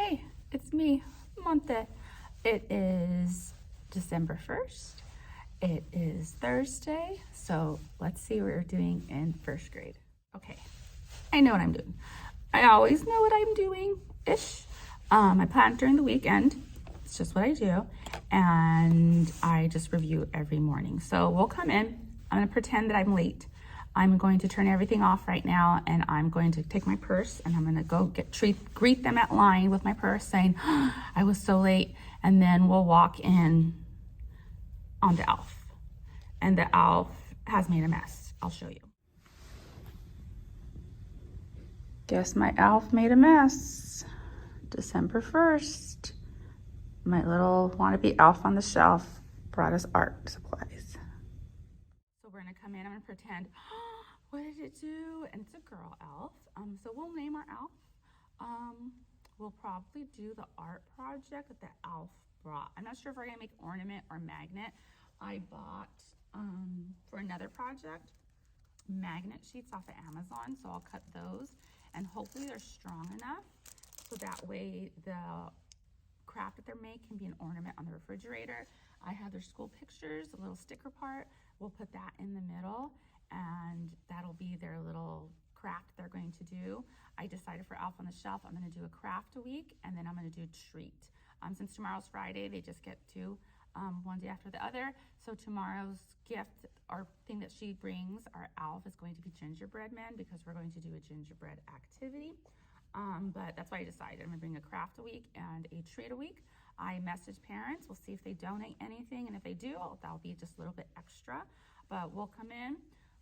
Hey, it's me, Monte. It is December 1st. It is Thursday, so let's see what we're doing in first grade. Okay, I know what I'm doing. I always know what I'm doing ish. I plan during the weekend. It's just what I do. And I just review every morning. So we'll come in. I'm going to pretend that I'm late. I'm going to turn everything off right now, and I'm going to take my purse and I'm going to go greet them at line with my purse saying, oh, I was so late. And then we'll walk in on the Alf. And the Alf has made a mess. I'll show you. Guess my Alf made a mess. December 1st. My little wannabe Alf on the shelf brought us art supplies. So we're gonna come in, I'm gonna pretend, oh, what did it do? And it's a girl Elf. So we'll name our Elf. We'll probably do the art project that the Elf brought. I'm not sure if we're gonna make ornament or magnet. I bought, for another project, magnet sheets off of Amazon, so I'll cut those, and hopefully they're strong enough so that way the craft that they're made can be an ornament on the refrigerator. I have their school pictures, a little sticker part. We'll put that in the middle, and that'll be their little craft they're going to do. I decided for Elf on the Shelf, I'm going to do a craft a week, and then I'm going to do a treat. Since tomorrow's Friday, they just get two, one day after the other. So tomorrow's gift or thing that she brings, our Elf, is going to be gingerbread men, because we're going to do a gingerbread activity. But that's why I decided I'm gonna bring a craft a week and a treat a week. I message parents, we'll see if they donate anything, and if they do, that'll be just a little bit extra. But we'll come in,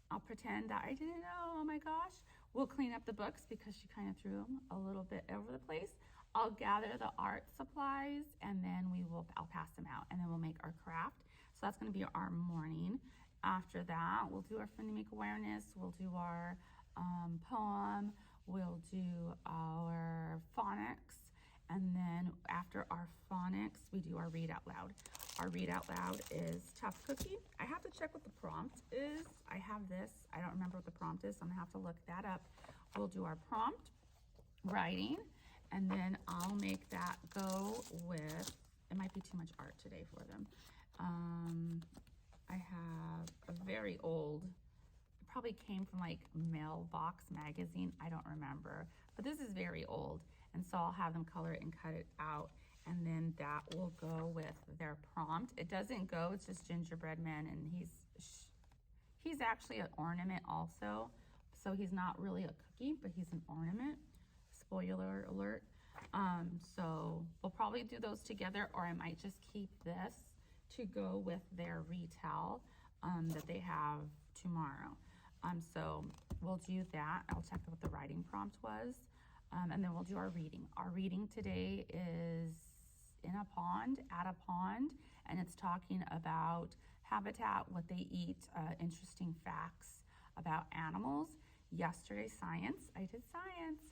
I'll pretend that I didn't know, oh my gosh. We'll clean up the books because she kind of threw them a little bit over the place. I'll gather the art supplies, and then I'll pass them out, and then we'll make our craft. So that's gonna be our morning. After that, we'll do our phonemic awareness, we'll do our poem, we'll do our phonics, and then after our phonics, we do our read out loud. Our read out loud is Tough Cookie. I have to check what the prompt is. I have this, I don't remember what the prompt is, so I'm gonna have to look that up. We'll do our prompt, writing, and then I'll make that go with, it might be too much art today for them. I have a very old, probably came from like Mailbox magazine, I don't remember, but this is very old, and so I'll have them color it and cut it out, and then that will go with their prompt. It doesn't go, it's just gingerbread man, and he's actually an ornament also, so he's not really a cookie, but he's an ornament. Spoiler alert. So we'll probably do those together, or I might just keep this to go with their retell that they have tomorrow. So we'll do that. I'll check what the writing prompt was, and then we'll do our reading. Our reading today is in a pond, at a pond, and it's talking about habitat, what they eat, interesting facts about animals. Yesterday, science, I did science.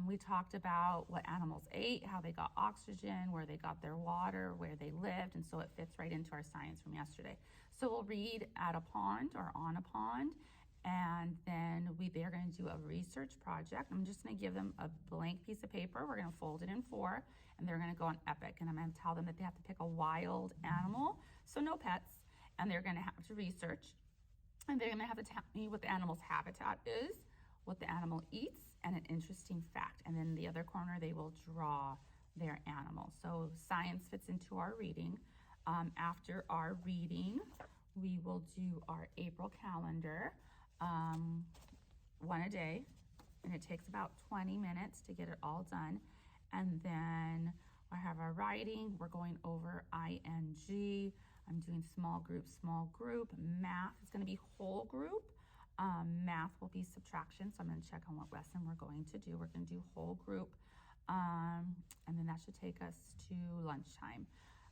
We talked about what animals ate, how they got oxygen, where they got their water, where they lived, and so it fits right into our science from yesterday. So we'll read at a pond or on a pond, and then they're going to do a research project. I'm just going to give them a blank piece of paper. We're going to fold it in four, and they're going to go on Epic, and I'm going to tell them that they have to pick a wild animal, so no pets, and they're going to have to research, and they're going to have to tell me what the animal's habitat is, what the animal eats, and an interesting fact. And then in the other corner, they will draw their animal. So science fits into our reading. After our reading, we will do our April calendar, one a day, and it takes about 20 minutes to get it all done. And then I have our writing. We're going over ING. I'm doing small group. Math is going to be whole group. Math will be subtraction, so I'm going to check on what lesson we're going to do. We're going to do whole group, and then that should take us to lunchtime.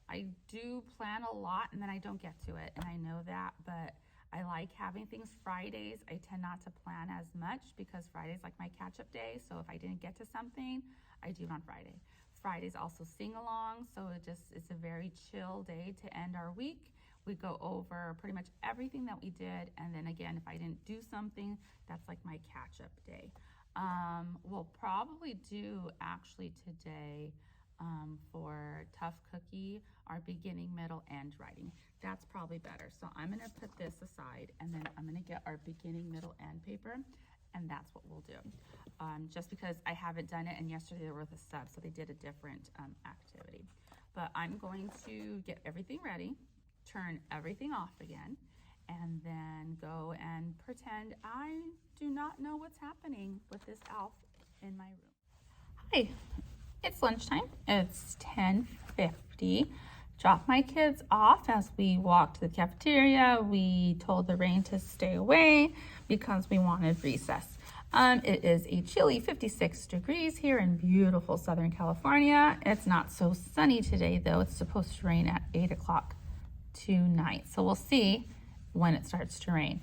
I do plan a lot, and then I don't get to it, and I know that, but I like having things Fridays. I tend not to plan as much because Friday's like my catch-up day, so if I didn't get to something, I do it on Friday. Friday's also sing-along, so it's a very chill day to end our week. We go over pretty much everything that we did, and then again, if I didn't do something, that's like my catch-up day. We'll probably do actually today for Tough Cookie, our beginning, middle, and writing. That's probably better. So I'm gonna put this aside and then I'm gonna get our beginning, middle, and paper, and that's what we'll do. Just because I haven't done it, and yesterday there was a sub, so they did a different activity. But I'm going to get everything ready, turn everything off again, and then go and pretend I do not know what's happening with this elf in my room. Hi, it's lunchtime. It's 10:50. Dropped my kids off as we walked to the cafeteria. We told the rain to stay away because we wanted recess. It is a chilly 56 degrees here in beautiful Southern California. It's not so sunny today though. It's supposed to rain at 8 o'clock tonight. So we'll see when it starts to rain.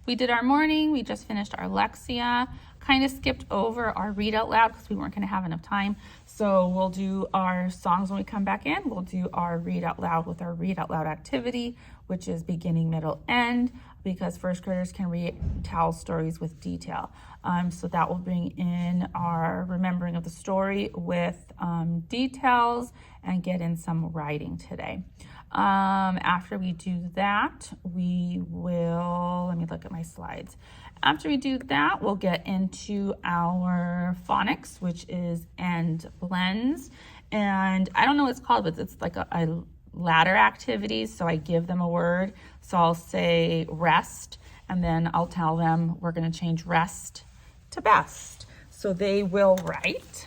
We did our morning. We just finished our Lexia. Kind of skipped over our read out loud because we weren't going to have enough time. So we'll do our songs when we come back in. We'll do our read out loud with our read out loud activity, which is beginning, middle, end, because first graders can retell stories with detail. So that will bring in our remembering of the story with details and get in some writing today. After we do that, we will, let me look at my slides. After we do that, we'll get into our phonics, which is end blends. And I don't know what it's called, but it's like a ladder activity. So I give them a word. So I'll say rest, and then I'll tell them we're going to change rest to best. So they will write,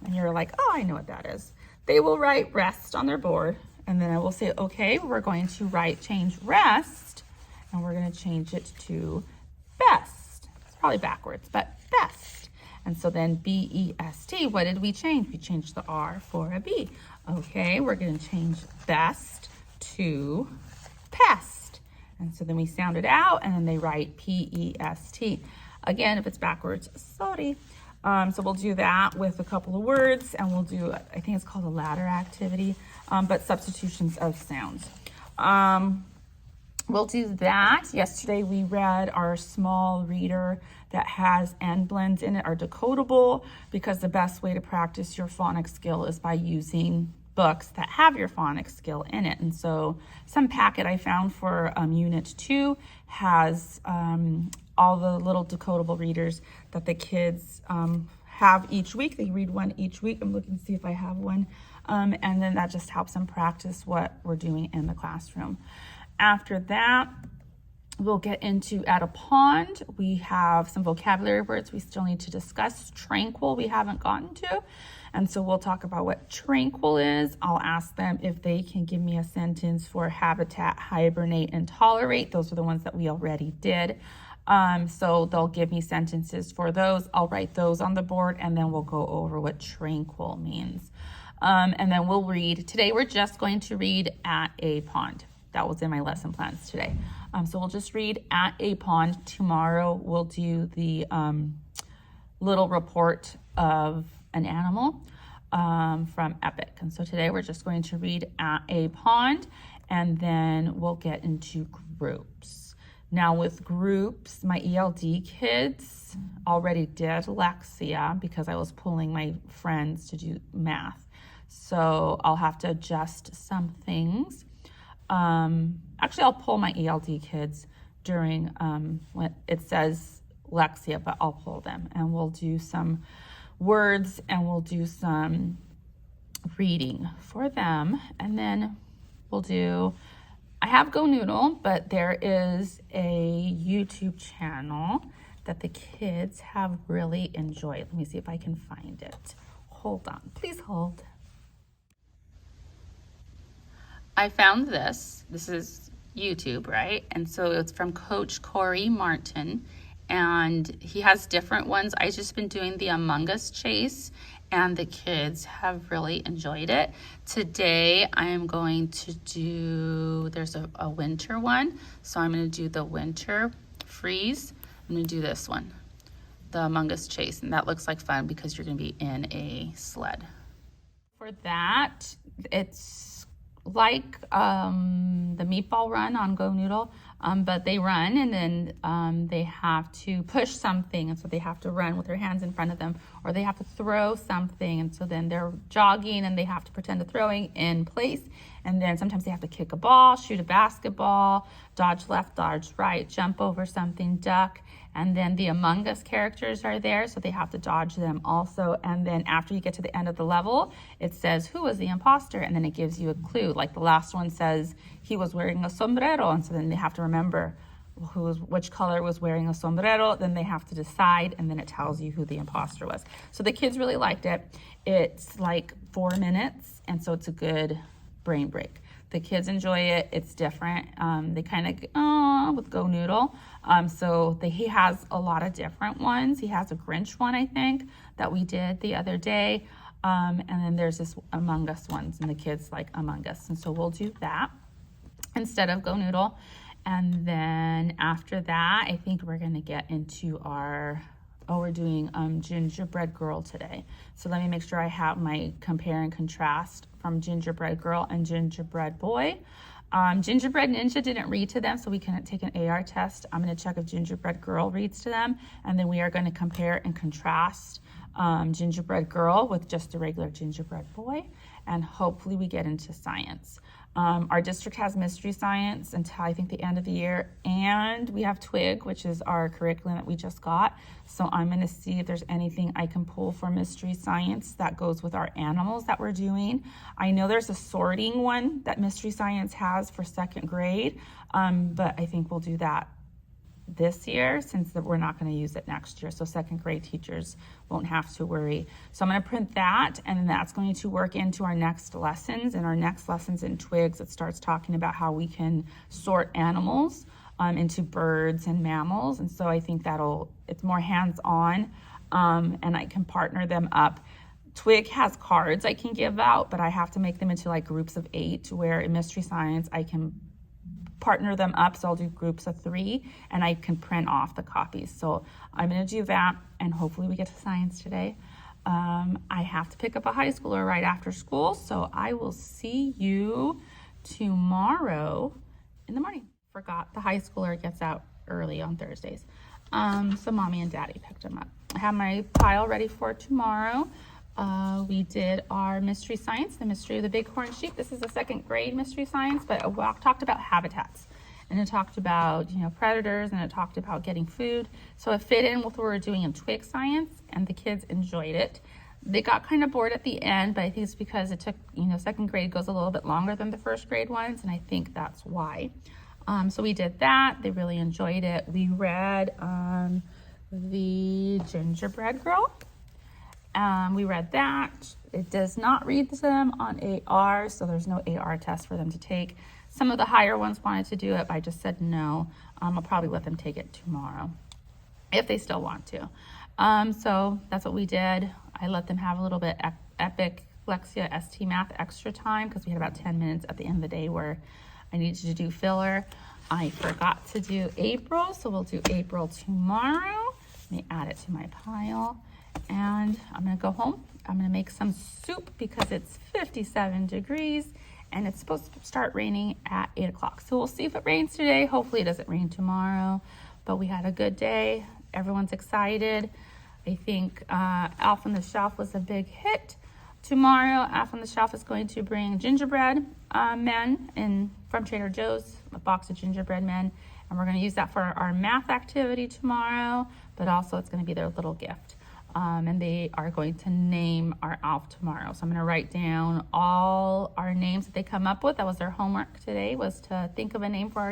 and you're like, oh, I know what that is. They will write rest on their board. And then I will say, okay, we're going to change rest, and we're going to change it to best. It's probably backwards, but best. And so then B-E-S-T, what did we change? We changed the R for a B. Okay, we're going to change best to pest. And so then we sound it out, and then they write P-E-S-T. Again, if it's backwards, sorry. So we'll do that with a couple of words, and we'll do, I think it's called a ladder activity, but substitutions of sounds. We'll do that. Yesterday we read our small reader that has end blends in it, are decodable, because the best way to practice your phonics skill is by using books that have your phonics skill in it. And so some packet I found for Unit 2 has all the little decodable readers that the kids have each week. They read one each week. I'm looking to see if I have one. And then that just helps them practice what we're doing in the classroom. After that, we'll get into at a pond. We have some vocabulary words we still need to discuss. Tranquil we haven't gotten to. And so we'll talk about what tranquil is. I'll ask them if they can give me a sentence for habitat, hibernate, and tolerate. Those are the ones that we already did. So they'll give me sentences for those. I'll write those on the board, and then we'll go over what tranquil means. And then we'll read. Today we're just going to read at a pond. That was in my lesson plans today. So we'll just read at a pond. Tomorrow we'll do the little report of an animal from Epic. And so today we're just going to read at a pond, and then we'll get into groups. Now with groups, my ELD kids already did Lexia because I was pulling my friends to do math. So I'll have to adjust some things. Actually, I'll pull my ELD kids during when it says Lexia, but I'll pull them, and we'll do some words, and we'll do some reading for them. And then we'll do, I have Go Noodle, but there is a YouTube channel that the kids have really enjoyed. Let me see if I can find it. Hold on, please hold. I found this. This is YouTube, right? And so it's from Coach Corey Martin, and he has different ones. I've just been doing the Among Us chase, and the kids have really enjoyed it. Today I am going to do, there's a winter one, so I'm going to do the winter freeze. I'm going to do this one, the Among Us chase, and that looks like fun because you're going to be in a sled. For that, it's like the meatball run on Go Noodle, but they run and then they have to push something, and so they have to run with their hands in front of them, or they have to throw something, and so then they're jogging and they have to pretend to throwing in place, and then sometimes they have to kick a ball, shoot a basketball, dodge left, dodge right, jump over something, duck. And then the Among Us characters are there, so they have to dodge them also. And then after you get to the end of the level, it says, who was the imposter? And then it gives you a clue. Like the last one says, he was wearing a sombrero. And so then they have to remember which color was wearing a sombrero. Then they have to decide, and then it tells you who the imposter was. So the kids really liked it. It's like 4 minutes, and so it's a good brain break. The kids enjoy it. It's different. They kind of with Go Noodle. He has a lot of different ones. He has a Grinch one, I think, that we did the other day. And then there's this Among Us ones, and the kids like Among Us. And so we'll do that instead of Go Noodle. And then after that, I think we're going to get into we're doing Gingerbread Girl today. So let me make sure I have my compare and contrast from Gingerbread Girl and Gingerbread Boy. Gingerbread Ninja didn't read to them, so we couldn't take an AR test. I'm going to check if Gingerbread Girl reads to them, and then we are going to compare and contrast Gingerbread Girl with just a regular Gingerbread Boy, and hopefully we get into science. Our district has mystery science until I think the end of the year, and we have Twig, which is our curriculum that we just got. So I'm going to see if there's anything I can pull for mystery science that goes with our animals that we're doing. I know there's a sorting one that mystery science has for 2nd grade, but I think we'll do that this year since we're not going to use it next year, so 2nd grade teachers won't have to worry. So I'm going to print that, and then that's going to work into our next lessons. And our next lessons in Twigs, it starts talking about how we can sort animals into birds and mammals, and so I think it's more hands-on, and I can partner them up. Twig has cards I can give out, but I have to make them into like groups of 8, where in mystery science I can partner them up, so I'll do groups of 3, and I can print off the copies. So I'm going to do that, and hopefully we get to science today. I have to pick up a high schooler right after school, so I will see you tomorrow in the morning. Forgot the high schooler gets out early on Thursdays. So mommy and daddy picked him up. I have my pile ready for tomorrow. We did our mystery science, the mystery of the bighorn sheep. This is a 2nd grade mystery science, but it talked about habitats, and it talked about predators, and it talked about getting food. So it fit in with what we were doing in Twig science, and the kids enjoyed it. They got kind of bored at the end, but I think it's because it took 2nd grade goes a little bit longer than the 1st grade ones, and I think that's why. So we did that. They really enjoyed it. We read the Gingerbread Girl. We read that. It does not read them on AR, so there's no AR test for them to take. Some of the higher ones wanted to do it, but I just said no. I'll probably let them take it tomorrow if they still want to. So that's what we did. I let them have a little bit epic Lexia ST Math extra time because we had about 10 minutes at the end of the day where I needed to do filler. I forgot to do April, so we'll do April tomorrow. Let me add it to my pile. And I'm going to go home. I'm going to make some soup because it's 57 degrees and it's supposed to start raining at 8 o'clock. So we'll see if it rains today. Hopefully it doesn't rain tomorrow, but we had a good day. Everyone's excited. I think Elf on the Shelf was a big hit. Tomorrow, Elf on the Shelf is going to bring gingerbread men from Trader Joe's, a box of gingerbread men, and we're going to use that for our math activity tomorrow, but also it's going to be their little gift. And they are going to name our elf tomorrow. So I'm going to write down all our names that they come up with. That was their homework today, was to think of a name for our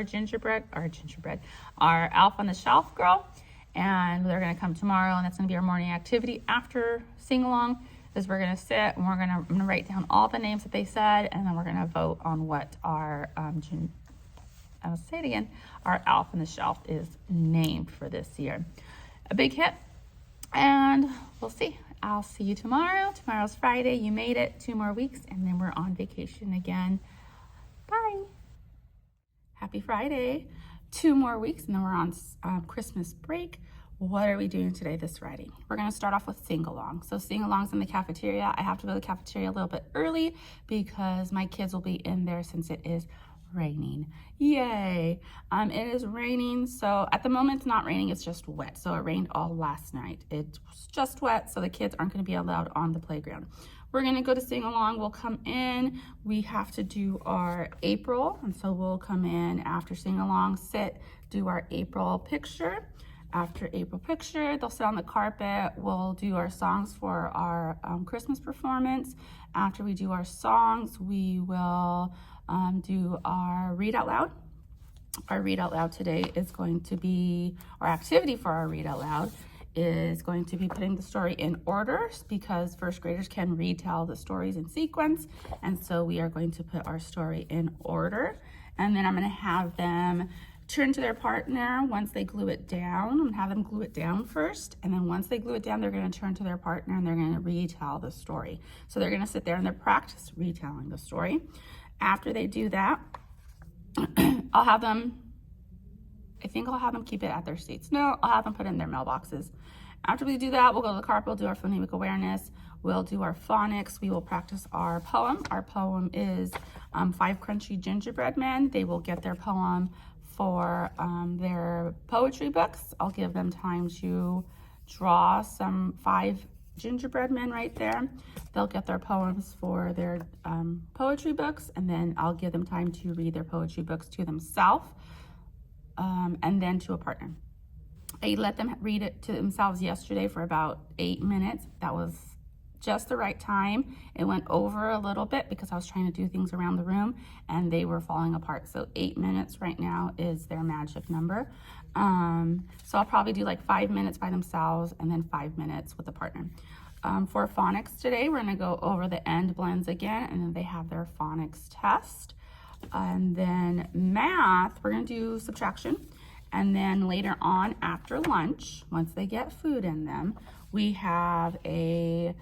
Elf on the Shelf girl. And they're going to come tomorrow, and that's going to be our morning activity after sing-along. Is we're going to sit and I'm going to write down all the names that they said, and then we're going to vote on what our I'll say it again, our Elf on the Shelf is named for this year. A big hit, and we'll see. I'll see you tomorrow. Tomorrow's Friday. You made it 2 more weeks, and then we're on vacation again. Bye. Happy Friday. 2 more weeks, and then we're on Christmas break. what are we doing today this Friday? We're gonna start off with sing-along. So sing-alongs in the cafeteria. I have to go to the cafeteria a little bit early because my kids will be in there since it is raining. Yay! It is raining, so at the moment it's not raining, it's just wet. So it rained all last night. It's just wet, so the kids aren't gonna be allowed on the playground. We're gonna go to sing-along, we'll come in, we have to do our April, and so we'll come in after sing-along, sit, do our April picture. After April picture, they'll sit on the carpet. We'll do our songs for our Christmas performance. After we do our songs, we will do our read out loud. Our read out loud today is going to be, our activity for our read out loud is going to be putting the story in order because first graders can retell the stories in sequence. And so we are going to put our story in order. And then I'm gonna have them turn to their partner once they glue it down. I'm gonna have them glue it down first, and then once they glue it down, they're gonna turn to their partner and they're gonna retell the story. So they're gonna sit there and they're practice retelling the story. After they do that, I'll have them keep it at their seats. No, I'll have them put it in their mailboxes. After we do that, we'll go to the carpet, we'll do our phonemic awareness, we'll do our phonics, we will practice our poem. Our poem is 5 Crunchy Gingerbread Men. They will get their poem for their poetry books. I'll give them time to draw some 5 gingerbread men right there. They'll get their poems for their poetry books, and then I'll give them time to read their poetry books to themselves and then to a partner. I let them read it to themselves yesterday for about 8 minutes. That was just the right time. It went over a little bit because I was trying to do things around the room and they were falling apart. So 8 minutes right now is their magic number. So I'll probably do like 5 minutes by themselves and then 5 minutes with a partner. For phonics today, we're gonna go over the end blends again, and then they have their phonics test. And then math, we're gonna do subtraction. And then later on after lunch, once they get food in them, we have a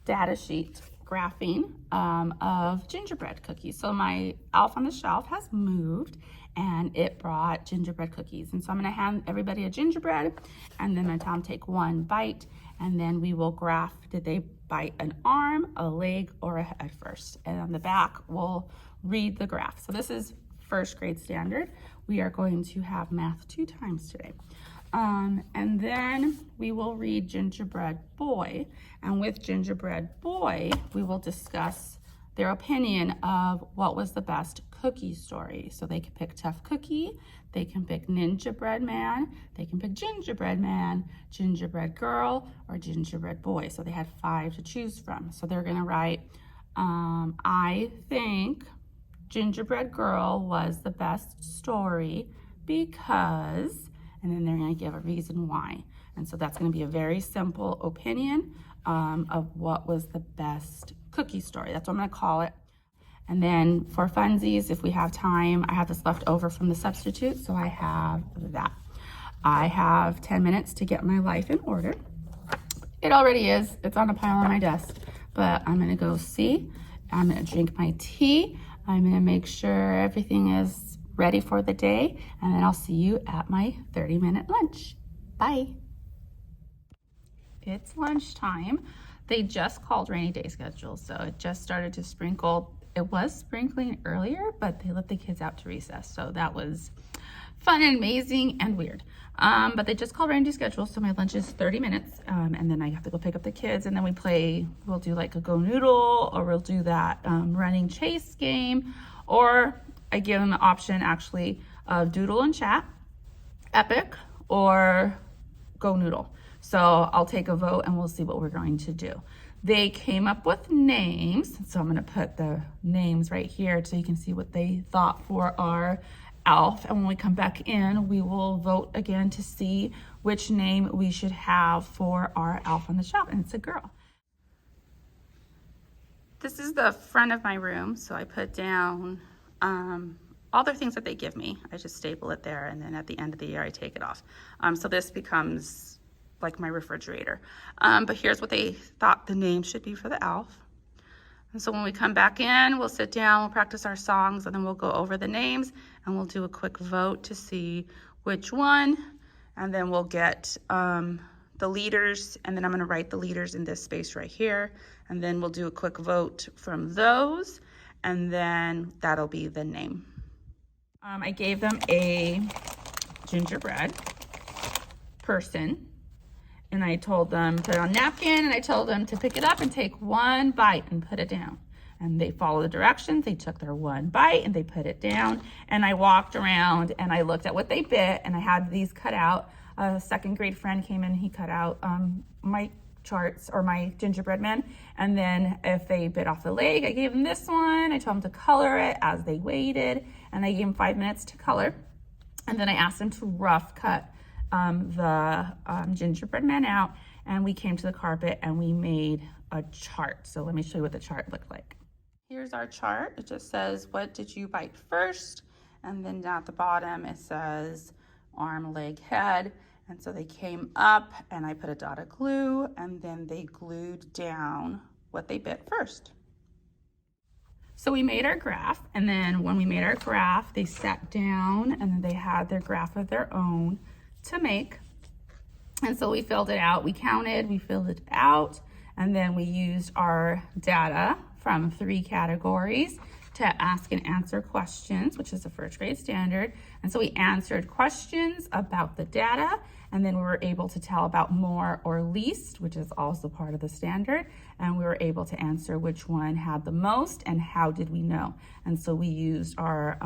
data sheet graphing of gingerbread cookies. So my elf on the shelf has moved and it brought gingerbread cookies. And so I'm gonna hand everybody a gingerbread and then my Tom take one bite, and then we will graph, did they bite an arm, a leg, or a head first? And on the back, we'll read the graph. So this is first grade standard. We are going to have math 2 times today. And then we will read Gingerbread Boy. And with Gingerbread Boy, we will discuss their opinion of what was the best cookie story. So they can pick Tough Cookie, they can pick Ninja Bread Man, they can pick Gingerbread Man, Gingerbread Girl, or Gingerbread Boy. So they had 5 to choose from. So they're gonna write, I think Gingerbread Girl was the best story because, and then they're gonna give a reason why. And so that's gonna be a very simple opinion of what was the best cookie story. That's what I'm gonna call it. And then for funsies, if we have time, I have this left over from the substitute, so I have that. I have 10 minutes to get my life in order. It already is, it's on a pile on my desk, but I'm gonna go see. I'm gonna drink my tea. I'm gonna make sure everything is ready for the day, and then I'll see you at my 30-minute lunch. Bye. It's lunchtime. They just called rainy day schedule, so it just started to sprinkle. It was sprinkling earlier, but they let the kids out to recess, so that was fun and amazing and weird. But they just called rainy day schedule, so my lunch is 30 minutes, and then I have to go pick up the kids, and then we'll do like a Go Noodle, or we'll do that running chase game, or I give them the option actually of Doodle and Chat, Epic, or Go Noodle. So I'll take a vote and we'll see what we're going to do. They came up with names, so I'm gonna put the names right here so you can see what they thought for our elf. And when we come back in, we will vote again to see which name we should have for our elf on the shelf, and it's a girl. This is the front of my room, so I put down all the things that they give me. I just staple it there, and then at the end of the year, I take it off. So this becomes like my refrigerator. But here's what they thought the name should be for the elf. And so when we come back in, we'll sit down, we'll practice our songs, and then we'll go over the names, and we'll do a quick vote to see which one and then we'll get the leaders, and then I'm gonna write the leaders in this space right here, and then we'll do a quick vote from those, and then that'll be the name. I gave them a gingerbread person, and I told them put it on a napkin, and I told them to pick it up and take one bite and put it down. And they followed the directions. They took their one bite and they put it down. And I walked around and I looked at what they bit, and I had these cut out. A second grade friend came in, he cut out my charts, or my gingerbread man. And then if they bit off the leg, I gave them this one. I told them to color it as they waited, and I gave them 5 minutes to color. And then I asked them to rough cut the gingerbread man out, and we came to the carpet and we made a chart. So let me show you what the chart looked like. Here's our chart. It just says, what did you bite first? And then down at the bottom, it says arm, leg, head. And so they came up, and I put a dot of glue, and then they glued down what they bit first. So we made our graph, and then when we made our graph, they sat down, and then they had their graph of their own to make. And so we filled it out. We counted, we filled it out, and then we used our data from 3 categories to ask and answer questions, which is the first grade standard. And so we answered questions about the data, and then we were able to tell about more or least, which is also part of the standard. And we were able to answer which one had the most and how did we know. And so we used our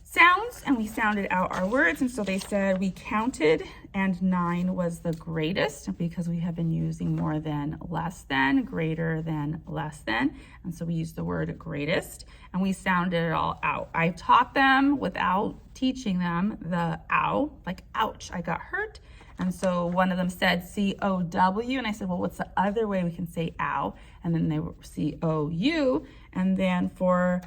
sounds, and we sounded out our words. And so they said we counted, and 9 was the greatest, because we have been using more than, less than, greater than, less than. And so we used the word greatest, and we sounded it all out. I taught them without teaching them the ow, like ouch, I got hurt. And so one of them said C-O-W, and I said, well, what's the other way we can say ow? And then they were C-O-U. And then for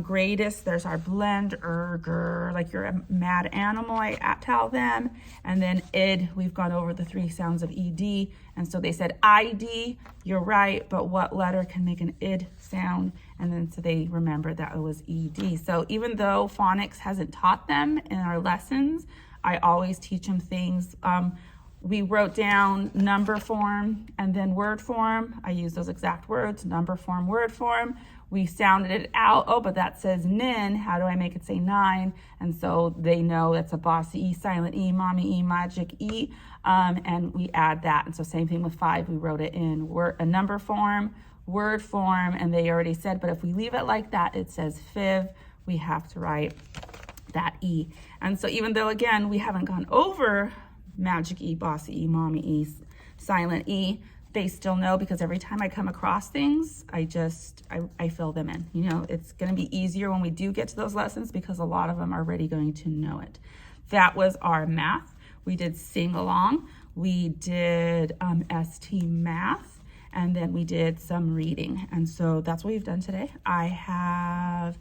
greatest, there's our blend, like you're a mad animal, I tell them. And then id, we've gone over the 3 sounds of ed. And so they said ID, you're right, but what letter can make an id sound? And then so they remembered that it was ed. So even though phonics hasn't taught them in our lessons, I always teach them things. We wrote down number form and then word form. I use those exact words, number form, word form. We sounded it out. Oh, but that says nin. How do I make it say 9? And so they know it's a bossy E, silent E, mommy E, magic E. And we add that. And so same thing with 5. We wrote it in a number form, word form, and they already said, but if we leave it like that, it says fiv. We have to write that E. And so even though, again, we haven't gone over magic E, bossy E, mommy E, silent E, they still know, because every time I come across things, I fill them in. You know, it's going to be easier when we do get to those lessons, because a lot of them are already going to know it. That was our math. We did sing along. We did ST math, and then we did some reading. And so that's what we've done today. I have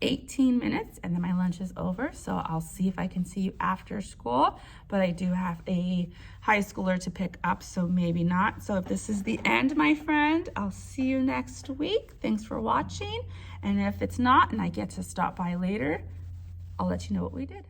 18 minutes and then my lunch is over, so I'll see if I can see you after school, but I do have a high schooler to pick up, so maybe not. So if this is the end, my friend, I'll see you next week. Thanks for watching, and if it's not and I get to stop by later, I'll let you know what we did.